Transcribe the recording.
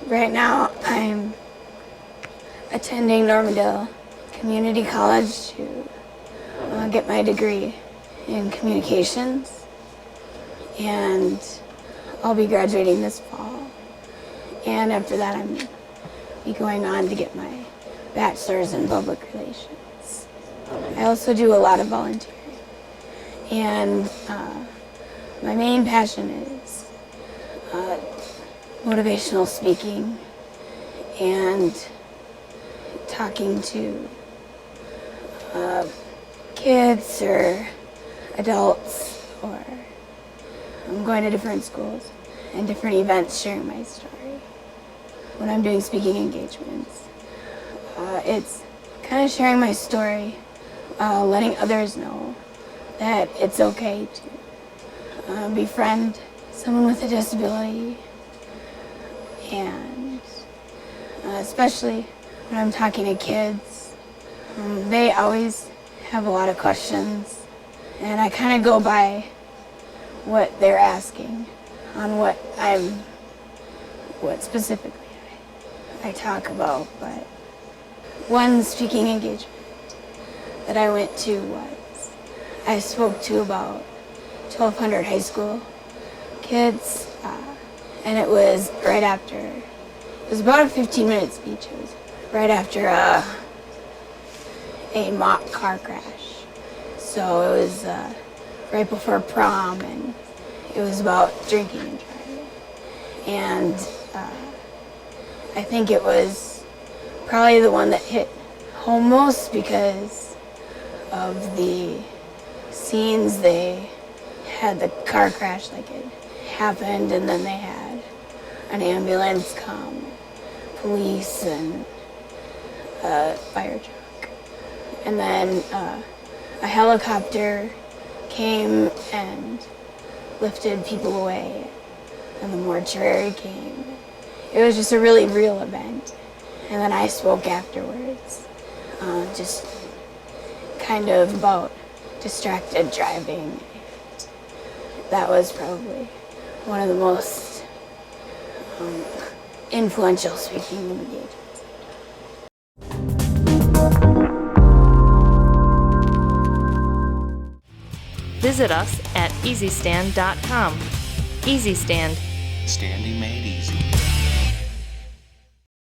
Right now, I'm attending Normandale Community College to get my degree in communications, and I'll be graduating this fall. And after that, I'm be going on to get my bachelor's in public relations. I also do a lot of volunteering, and my main passion is motivational speaking and talking to kids or adults, or I'm going to different schools and different events sharing my story. When I'm doing speaking engagements, it's kind of sharing my story, letting others know that it's okay to befriend someone with a disability, and especially when I'm talking to kids, they always have a lot of questions, and I kind of go by what they're asking on what specifically I talk about. But one speaking engagement that I went to was I spoke to about 1,200 high school kids, and it was right after, it was about a 15-minute speech. It was right after a mock car crash. So it was right before prom, and it was about drinking and driving. And I think it was probably the one that hit home most because of the scenes. They had the car crash, like it happened, and then they had an ambulance come, police, and a fire truck. And then a helicopter came and lifted people away, and the mortuary came. It was just a really real event. And then I spoke afterwards, just kind of about distracted driving. That was probably one of the most influential speaking engagements. Visit us at easystand.com. EasyStand. Standing made easy.